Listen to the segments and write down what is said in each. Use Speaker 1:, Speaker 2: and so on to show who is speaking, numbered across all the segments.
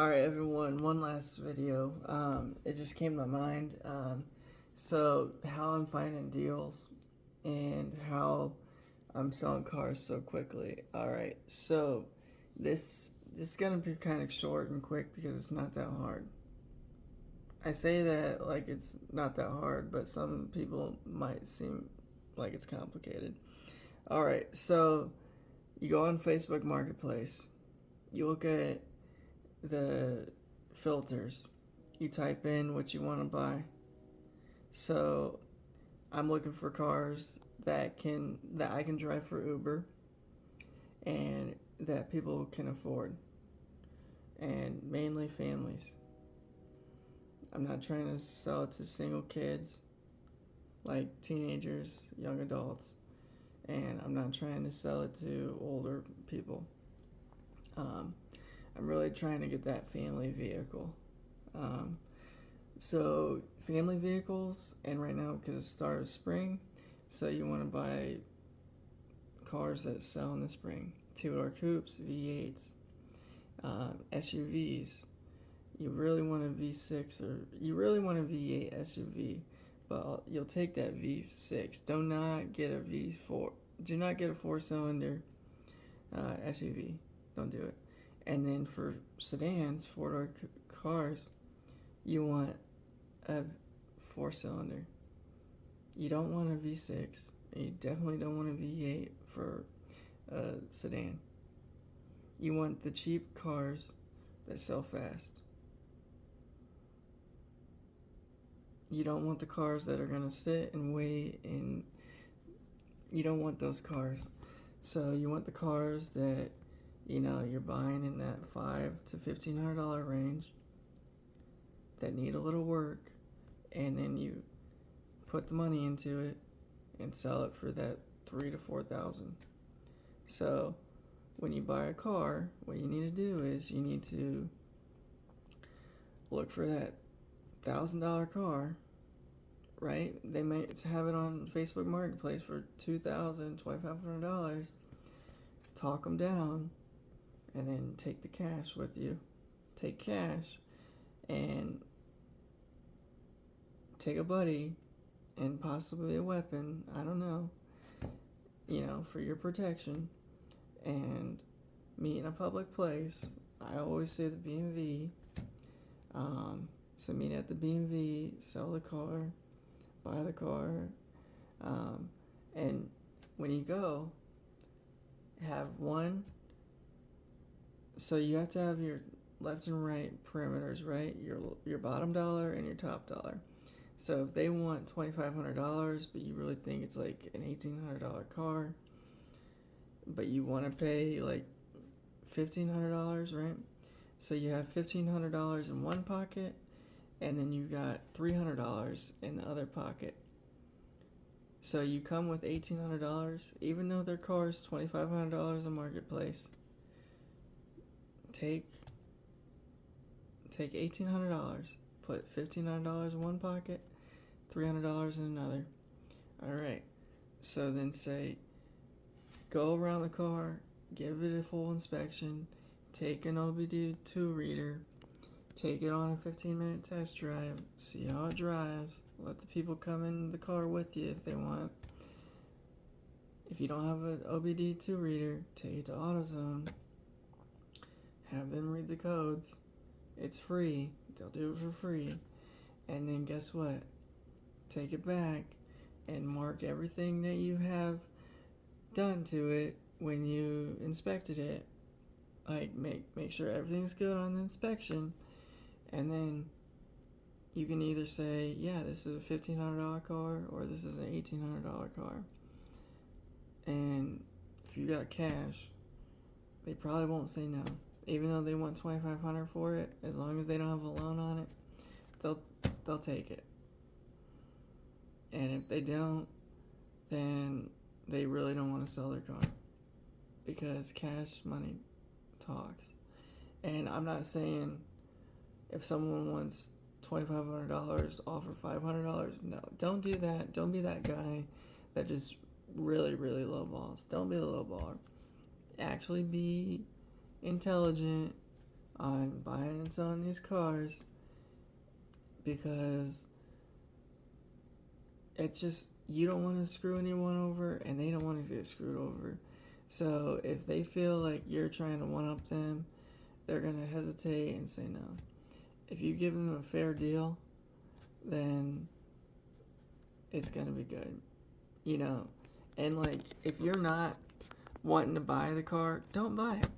Speaker 1: Alright, everyone, one last video. It just came to my mind. So, how I'm finding deals and how I'm selling cars so quickly. Alright, so this is gonna be kind of short and quick because it's not that hard. I say that like it's not that hard, but some people might seem like it's complicated. Alright, so you go on Facebook Marketplace, you look at the filters. You type in what you want to buy. So I'm looking for cars that I can drive for Uber and that people can afford, and mainly families. I'm not trying to sell it to single kids like teenagers, young adults, and I'm not trying to sell it to older people. Um, I'm really trying to get that family vehicle. Um, so family vehicles, and right now because it's the start of spring, so you want to buy cars that sell in the spring. Two-door coupes, V8s, SUVs. You really want a V6 or you really want a V8 SUV, but you'll take that V6. Do not get a V4. Do not get a four-cylinder SUV. Don't do it. And then for sedans, four-door cars, you want a four-cylinder. You don't want a V6. You definitely don't want a V8 for a sedan. You want the cheap cars that sell fast. You don't want the cars that are going to sit and wait, and you don't want those cars. So you want the cars that you're buying in that $500 to $1,500 range that need a little work, and then you put the money into it and sell it for that $3,000 to $4,000. So when you buy a car, what you need to do is you need to look for that $1,000 car, right? They might have it on Facebook Marketplace for $2,000, $2,500. Talk them down, and then take the cash with you. Take cash and take a buddy and possibly a weapon, I don't know, for your protection, and meet in a public place. I always say the BMV. So meet at the BMV, sell the car, buy the car, and when you go, have one. So you have to have your left and right perimeters, right? Your bottom dollar and your top dollar. So if they want $2,500, but you really think it's like an $1,800 car, but you want to pay like $1,500, right? So you have $1,500 in one pocket, and then you got $300 in the other pocket. So you come with $1,800, even though their car is $2,500 in marketplace. Take $1,800, put $1,500 in one pocket, $300 in another. All right. So then say, go around the car, give it a full inspection, take an OBD2 reader, take it on a 15-minute test drive, see how it drives, let the people come in the car with you if they want. If you don't have an OBD2 reader, take it to AutoZone, have them read the codes. It's free. They'll do it for free. And then guess what? Take it back and mark everything that you have done to it when you inspected it. Like make sure everything's good on the inspection, and then you can either say, yeah, this is a $1,500 car, or this is an $1,800 car. And if you got cash, they probably won't say no. Even though they want $2,500 for it, as long as they don't have a loan on it, they'll take it. And if they don't, then they really don't want to sell their car, because cash money talks. And I'm not saying if someone wants $2,500, offer $500. No, don't do that. Don't be that guy that just really, really lowballs. Don't be a lowballer. Actually be intelligent, on buying and selling these cars because it's just, you don't want to screw anyone over and they don't want to get screwed over. So if they feel like you're trying to one up them, they're going to hesitate and say no. If you give them a fair deal, then it's going to be good, you know. And like, if you're not wanting to buy the car, don't buy it.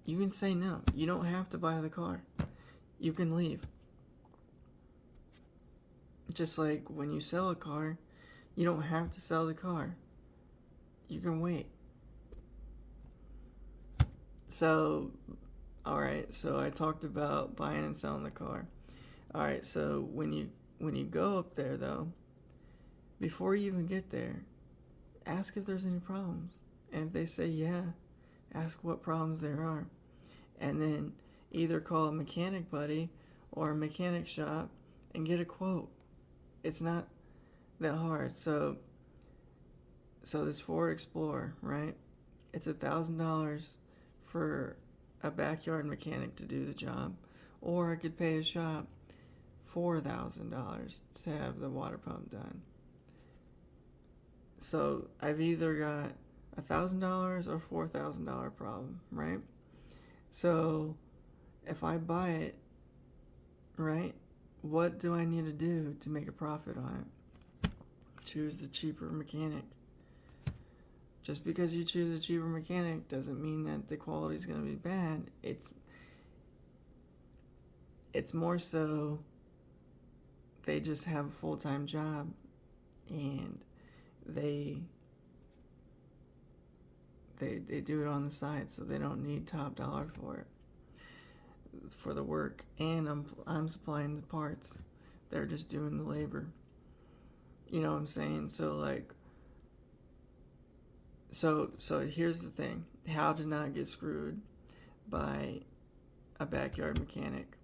Speaker 1: You can say no. You don't have to buy the car. You can leave. Just like when you sell a car, you don't have to sell the car. You can wait. So, alright, so I talked about buying and selling the car. Alright, so when you go up there though, before you even get there, ask if there's any problems. And if they say yeah, ask what problems there are. And then either call a mechanic buddy or a mechanic shop and get a quote. It's not that hard. So this Ford Explorer, right? It's $1,000 for a backyard mechanic to do the job. Or I could pay a shop $4,000 to have the water pump done. So I've either got $1,000 or $4,000 problem, right? So if I buy it, right, what do I need to do to make a profit on it? Choose the cheaper mechanic. Just because you choose a cheaper mechanic doesn't mean that the quality is going to be bad. It's more so they just have a full-time job and they do it on the side, so they don't need top dollar for the work. And I'm supplying the parts. They're just doing the labor. You know what I'm saying? So like, so here's the thing: how to not get screwed by a backyard mechanic.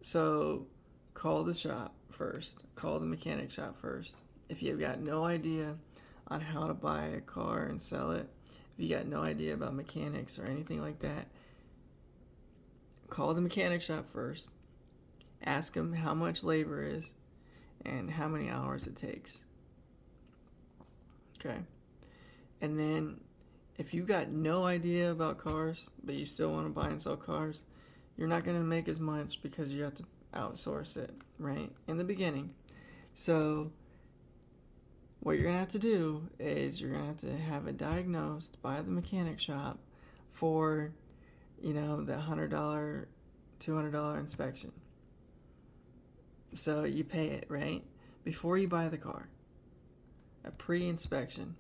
Speaker 1: So call the shop first. Call the mechanic shop first. If you've got no idea on how to buy a car and sell it, if you got no idea about mechanics or anything like that, call the mechanic shop first. Ask them how much labor is and how many hours it takes. Okay. And then if you got no idea about cars, but you still want to buy and sell cars, you're not going to make as much because you have to outsource it, right? In the beginning. So what you're going to have to do is you're going to have it diagnosed by the mechanic shop for, the $100, $200 inspection. So you pay it, right? Before you buy the car. A pre-inspection.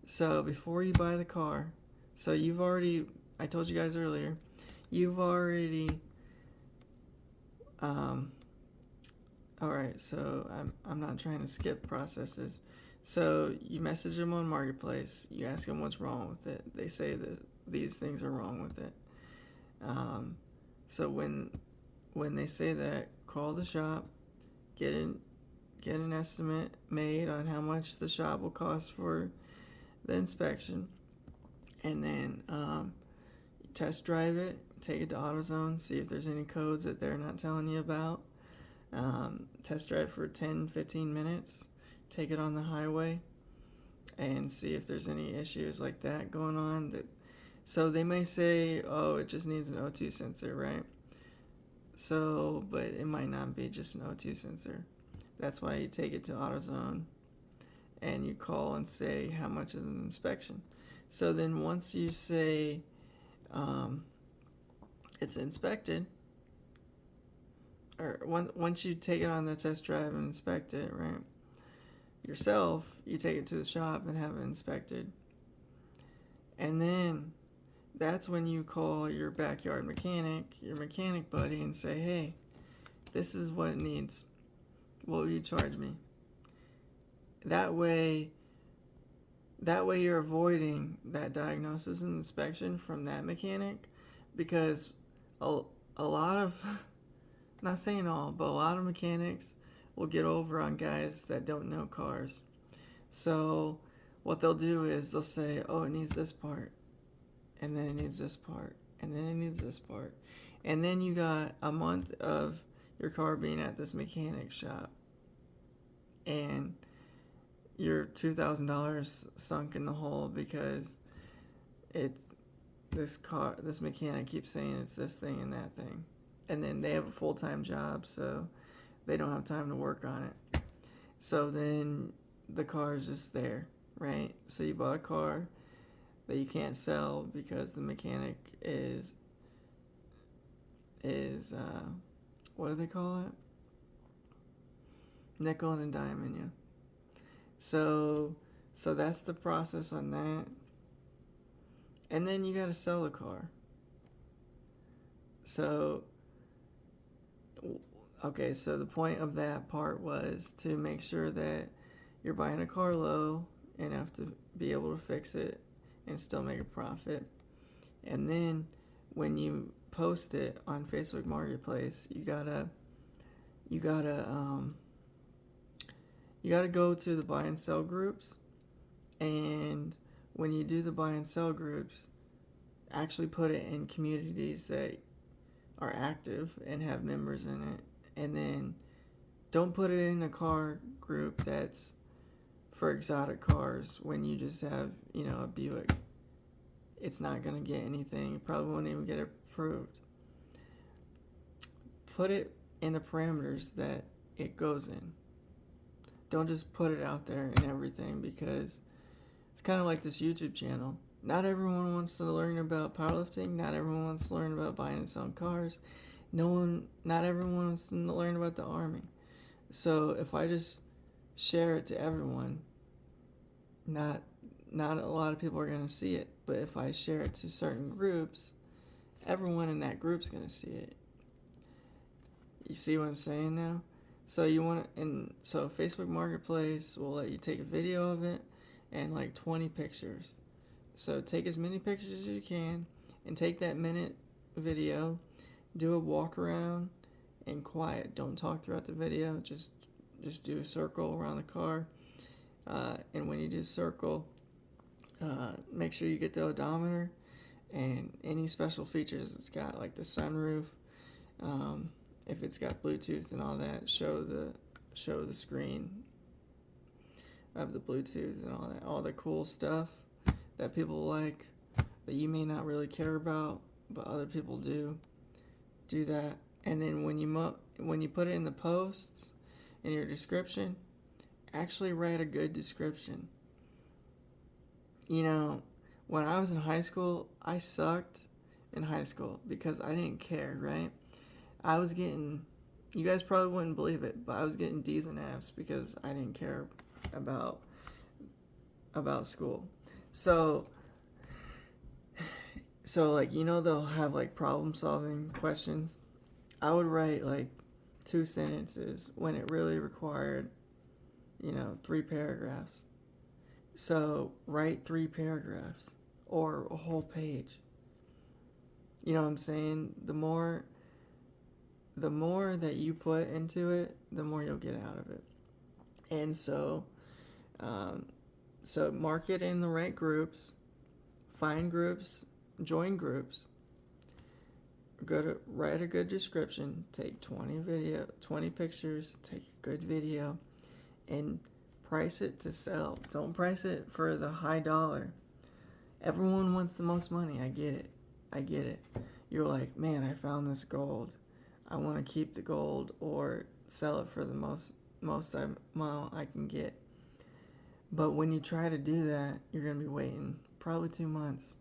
Speaker 1: So before you buy the car, so you've already, I told you guys earlier, you've already, alright, so I'm not trying to skip processes. So you message them on Marketplace, you ask them what's wrong with it. They say that these things are wrong with it. So when they say that, call the shop, get an estimate made on how much the shop will cost for the inspection, and then test drive it, take it to AutoZone, see if there's any codes that they're not telling you about. Test drive for 10-15 minutes, take it on the highway and see if there's any issues like that going on. So they may say, oh, it just needs an O2 sensor, right? So, but it might not be just an O2 sensor. That's why you take it to AutoZone and you call and say how much is an inspection. So then once you say it's inspected, or once you take it on the test drive and inspect it, right, yourself, you take it to the shop and have it inspected. And then that's when you call your backyard mechanic, your mechanic buddy, and say, hey, this is what it needs. What will you charge me? That way you're avoiding that diagnosis and inspection from that mechanic, because a lot of, not saying all, but a lot of mechanics will get over on guys that don't know cars. So what they'll do is they'll say, oh, it needs this part, and then it needs this part, and then it needs this part. And then you got a month of your car being at this mechanic shop, and your $2,000 sunk in the hole because it's this mechanic keeps saying it's this thing and that thing. And then they have a full-time job, so they don't have time to work on it. So then the car is just there, right? So you bought a car that you can't sell because the mechanic is what do they call it? Nickel and diming you. So that's the process on that. And then you got to sell the car. So, okay, so the point of that part was to make sure that you're buying a car low enough to be able to fix it and still make a profit. And then when you post it on Facebook Marketplace, you gotta go to the buy and sell groups, and when you do the buy and sell groups, actually put it in communities that are active and have members in it. And then don't put it in a car group that's for exotic cars when you just have, a Buick. It's not going to get anything. You probably won't even get approved. Put it in the parameters that it goes in. Don't just put it out there and everything, because it's kind of like this YouTube channel. Not everyone wants to learn about powerlifting. Not everyone wants to learn about buying and selling cars. Not everyone wants to learn about the Army. So if I just share it to everyone, not a lot of people are going to see it. But if I share it to certain groups, everyone in that group's going to see it. You see what I'm saying now? So so Facebook Marketplace will let you take a video of it and like 20 pictures. So take as many pictures as you can and take that minute video, do a walk around and quiet. Don't talk throughout the video. Just do a circle around the car. And when you do circle, make sure you get the odometer and any special features it's got, like the sunroof. If it's got Bluetooth and all that, show the screen of the Bluetooth and all that, all the cool stuff that people like that you may not really care about, but other people do. Do that, and then when you put it in the posts in your description, actually write a good description. When I was in high school, I sucked in high school because I didn't care, right? I was getting, you guys probably wouldn't believe it, but I was getting D's and F's because I didn't care about school. So like, they'll have like problem solving questions. I would write like 2 sentences when it really required, 3 paragraphs. So write 3 paragraphs or a whole page. You know what I'm saying? The more that you put into it, the more you'll get out of it. And so market in the right groups, find groups, join groups, write a good description, take 20 pictures, take a good video, and price it to sell. Don't price it for the high dollar. Everyone wants the most money. I get it. You're like, man, I found this gold. I want to keep the gold or sell it for the most amount I can get. But when you try to do that, you're going to be waiting probably 2 months.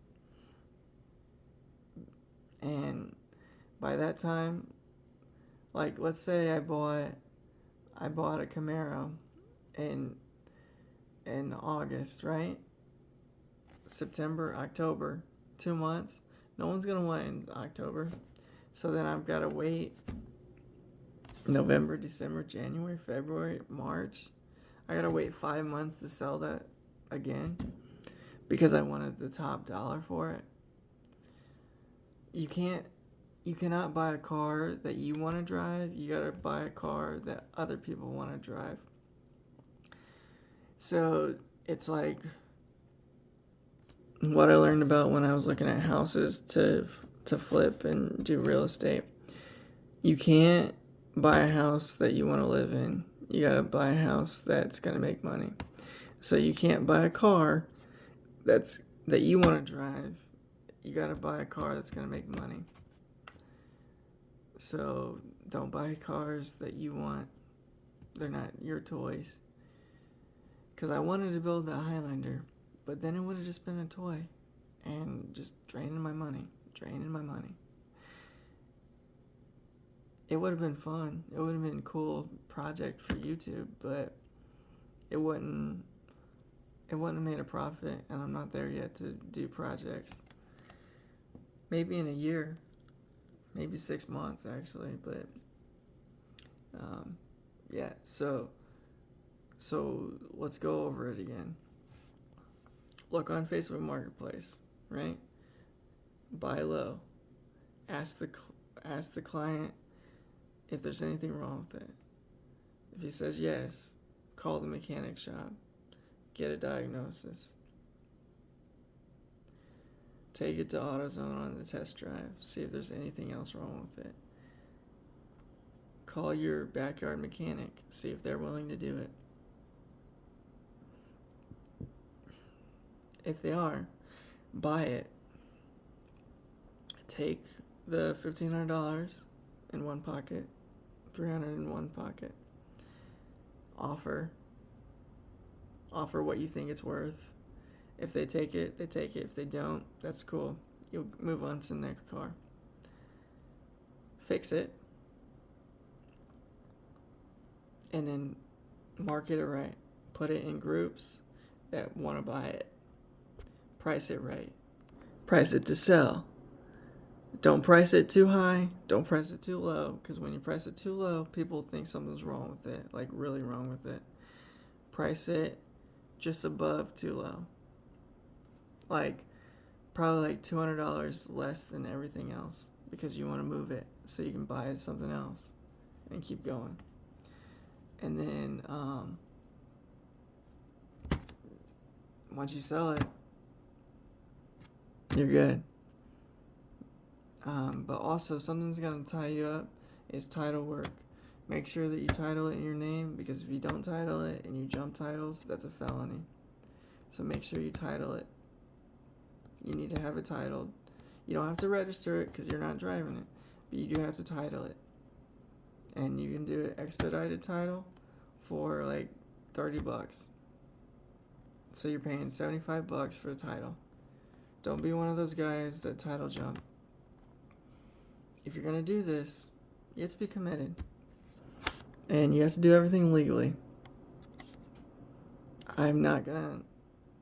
Speaker 1: And by that time, like, let's say I bought a Camaro in August, right? September, October, 2 months. No one's going to want it in October. So then I've got to wait November, December, January, February, March. I got to wait 5 months to sell that again because I wanted the top dollar for it. You cannot buy a car that you want to drive. You got to buy a car that other people want to drive. So it's like what I learned about when I was looking at houses to to flip and do real estate. You can't buy a house that you want to live in. You got to buy a house that's going to make money. So you can't buy a car that you want to drive. You got to buy a car that's going to make money. So don't buy cars that you want. They're not your toys. Because I wanted to build the Highlander, but then it would have just been a toy and just draining my money. It would have been fun. It would have been a cool project for YouTube, but it wouldn't have made a profit, and I'm not there yet to do projects. Maybe in a year, maybe 6 months actually, but yeah. So let's go over it again. Look on Facebook Marketplace, right? Buy low. Ask the client if there's anything wrong with it. If he says yes, call the mechanic shop. Get a diagnosis. Take it to AutoZone on the test drive. See if there's anything else wrong with it. Call your backyard mechanic. See if they're willing to do it. If they are, buy it. Take the $1,500 in one pocket, $300 in one pocket. Offer what you think it's worth. If they take it, they take it. If they don't, that's cool. You'll move on to the next car. Fix it. And then market it right. Put it in groups that want to buy it. Price it right. Price it to sell. Don't price it too high. Don't price it too low. Because when you price it too low, people think something's wrong with it. Like really wrong with it. Price it just above too low. Like probably like $200 less than everything else. Because you want to move it so you can buy something else and keep going. And then once you sell it, you're good. But also something's going to tie you up is title work. Make sure that you title it in your name, because if you don't title it and you jump titles, that's a felony. So make sure you title it. You need to have it titled. You don't have to register it because you're not driving it, but you do have to title it. And you can do an expedited title for like $30. So you're paying $75 for a title. Don't be one of those guys that title jump. If you're going to do this, you have to be committed. And you have to do everything legally. I'm not going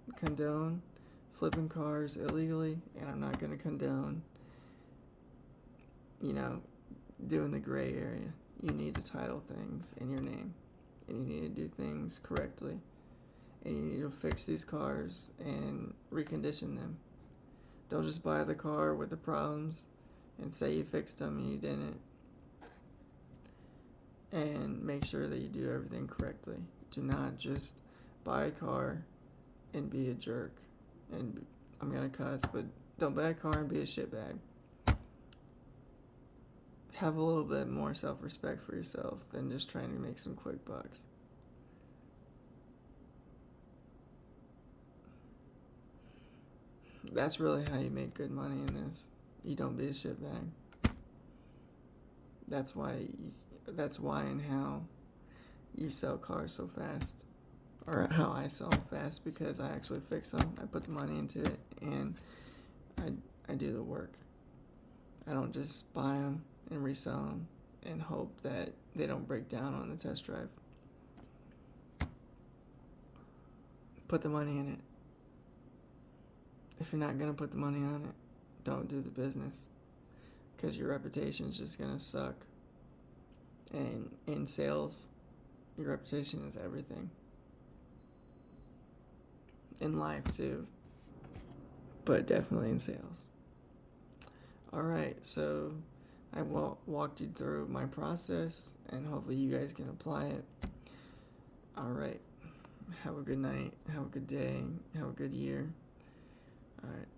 Speaker 1: to condone flipping cars illegally, and I'm not going to condone, doing the gray area. You need to title things in your name, and you need to do things correctly, and you need to fix these cars and recondition them. Don't just buy the car with the problems and say you fixed them and you didn't. And make sure that you do everything correctly. Do not just buy a car and be a jerk. And I'm going to cuss, but don't buy a car and be a shitbag. Have a little bit more self-respect for yourself than just trying to make some quick bucks. That's really how you make good money in this. You don't be a shitbag. That's why and how you sell cars so fast. Or how I sell them fast, because I actually fix them. I put the money into it, and I do the work. I don't just buy them and resell them and hope that they don't break down on the test drive. Put the money in it. If you're not going to put the money on it, don't do the business, because your reputation is just going to suck. And in sales, your reputation is everything. In life too, but definitely in sales. Alright, so I walked you through my process, and hopefully you guys can apply it. Alright, have a good night, have a good day, have a good year. Alright.